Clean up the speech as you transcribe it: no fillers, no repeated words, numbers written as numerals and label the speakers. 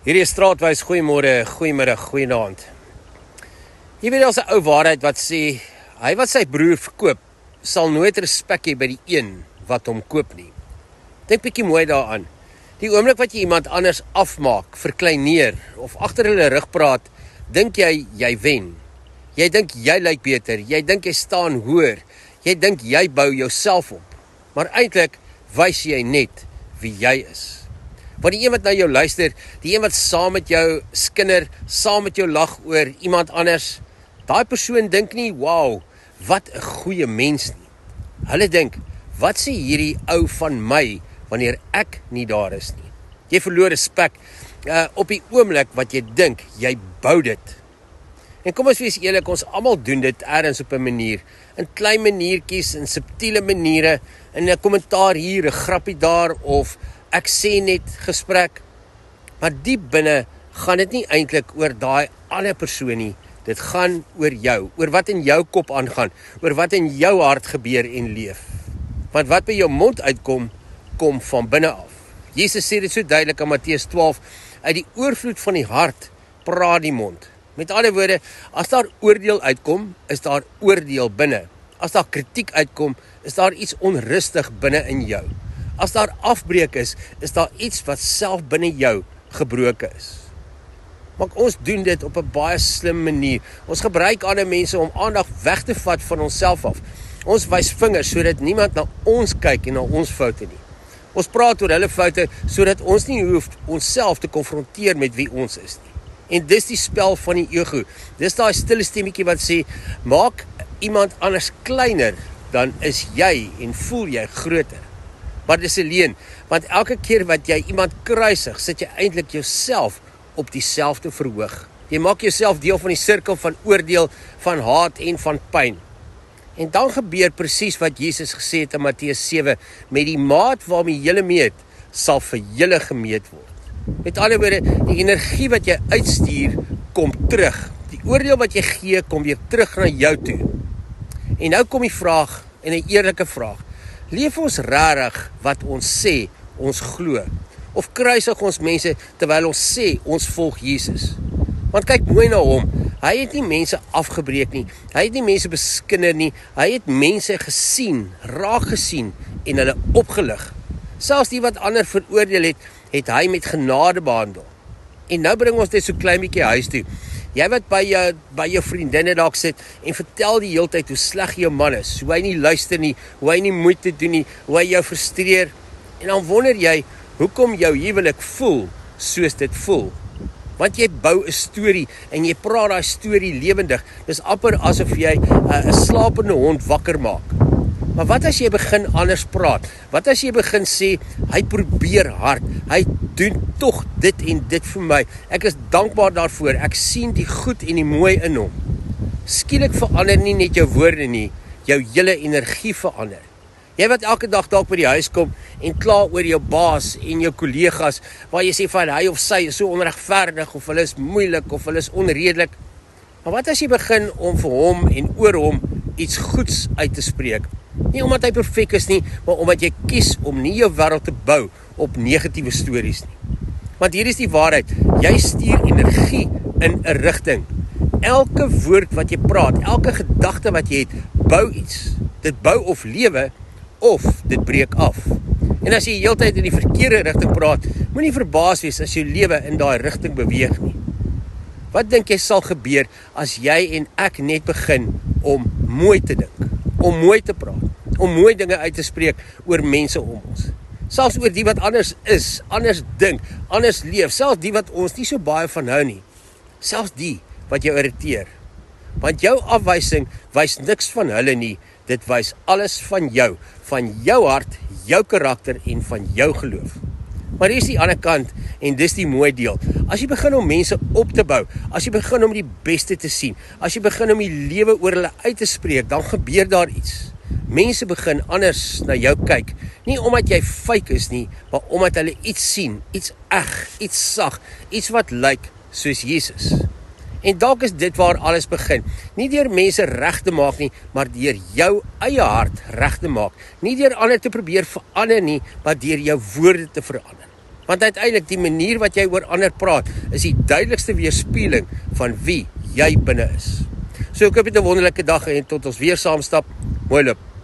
Speaker 1: Hierdie is Straatwys, goeiemôre, goeiemiddag, goeienaand. Jy weet, daar's 'n ou waarheid wat sê, hy wat sy broer verkoop, sal nooit respek hê by die een wat hom koop nie. Dink bietjie mooi daaraan. Die oomblik wat jy iemand anders afmaak, verkleineer of agter hulle rug praat, dink jy wen. Jy dink jy lyk beter, jy dink jy staan hoër, jy dink jy bou jouself op. Maar eintlik wys jy net wie jy is. Want die een wat na jou luister, die een wat saam met jou skinder, saam met jou lag oor iemand anders, daai persoon dink nie, wow, wat 'n goeie mens nie. Hulle dink, wat sê hierdie ou van my wanneer ek nie daar is nie? Jy verloor respek op die oomblik wat jy dink, jy bou dit. En kom ons wees eerlik, ons almal doen dit ergens op 'n manier, in klein maniertjies, in subtiele maniere, in 'n kommentaar hier, 'n grappie daar, of ek sê net gesprek, maar diep binne gaan dit nie eintlik oor daai ander persoon nie, dit gaan oor jou, oor wat in jou kop aangaan, oor wat in jou hart gebeur en leef. Want wat by jou mond uitkom, kom van binne af. Jesus sê dit so duidelik in Matteus 12, uit die oorvloed van die hart praat die mond. Met ander woorde, as daar oordeel uitkom, is daar oordeel binne. As daar kritiek uitkom, is daar iets onrustig binne in jou. As daar afbreek is daar iets wat self binne jou gebroken is. Maar ons doen dit op 'n baie slim manier. Ons gebruik ander mense om aandag weg te vat van onsself af. Ons wys vingers sodat niemand na ons kyk en na ons foute nie. Ons praat oor hulle foute sodat ons nie hoef onsself te konfronteer met wie ons is nie. En dis die spel van die ego. Dis daai stille stemmetjie wat sê, maak iemand anders kleiner, dan is jy en voel jy groter. Maar dis 'n leuen, want elke keer wat jy iemand kruisig, sit jy eintlik jouself op dieselfde verhoog. Jy maak jouself deel van die sirkel van oordeel, van haat en van pyn. En dan gebeur presies wat Jesus gesê het in Matteus 7, met die maat waarmee julle meet, sal vir julle gemeet word. Met ander woorde, die energie wat jy uitstuur, kom terug. Die oordeel wat jy gee, kom weer terug na jou toe. En nou kom die vraag, en 'n eerlike vraag, leef ons rarig wat ons sê, ons glo? Of kruisig ons mense terwyl ons sê, ons volg Jesus? Want kyk mooi na hom, hy het nie mense afgebreek nie, hy het nie mense beskinder nie, hy het mense gesien, raak gesien en hulle opgelig. Selfs die wat ander veroordeel het hy met genade behandel. En nou bring ons dit so klein bietjie huis toe. Jy wat by jou vriendinne dalk sit en vertel die hele tyd hoe sleg jou man is, hoe hy nie luister nie, hoe hy nie moeite doen nie, hoe hy jou frustreer. En dan wonder jy, hoekom jou huwelik voel soos dit voel. Want jy bou 'n storie en jy praat daai storie lewendig. Dis amper asof jy 'n slapende hond wakker maak. Maar wat as jy begin anders praat? Wat as jy begin sê, hy probeer hard, hy doen tog dit en dit vir my. Ek is dankbaar daarvoor, ek sien die goed en die mooi in hom. Skielik verander nie net jou woorde nie, jou hele energie verander. Jy wat elke dag dalk by die huis kom en kla oor jou baas en jou kollegas, waar jy sê van hy of sy is so onregverdig, of hulle is moeilik, of hulle is onredelik. Maar wat as jy begin om vir hom en oor hom iets goeds uit te spreek? Nie omdat hy perfek is nie, maar omdat jy kies om nie jou wêreld te bou op negatiewe stories nie. Want hier is die waarheid, jy stuur energie in 'n rigting. Elke woord wat jy praat, elke gedagte wat jy het, bou iets. Dit bou of lewe, of dit breek af. En as jy heeltyd in die verkeerde rigting praat, moenie verbaas wees as jou lewe in daai rigting beweeg nie. Wat dink jy sal gebeur as jy en ek net begin om mooi te dink, om mooi te praat, om mooi dinge uit te spreek oor mense om ons? Selfs oor die wat anders is, anders dink, anders leef, selfs die wat ons nie so baie van hou nie, selfs die wat jou irriteer. Want jou afwysing wys niks van hulle nie, dit wys alles van jou hart, jou karakter en van jou geloof. Maar hier is die ander kant, en dis die mooi deel. As jy begin om mense op te bou, as jy begin om die beste te sien, as jy begin om die lewe oor hulle uit te spreek, dan gebeur daar iets. Mense begin anders na jou kyk, nie omdat jy fake is nie, maar omdat hulle iets sien, iets eg, iets sag, iets wat lyk soos Jesus. En dalk is dit waar alles begin. Nie deur mense reg te maak nie, maar deur jou eie hart reg te maak. Nie deur ander te probeer verander nie, maar deur jou woorde te verander. Want uiteindelik die manier wat jy oor ander praat, is die duidelikste weerspieëling van wie jy binne is. So ek hoop jy 'n wonderlike dag en tot ons weer saam stap. Mooi loop.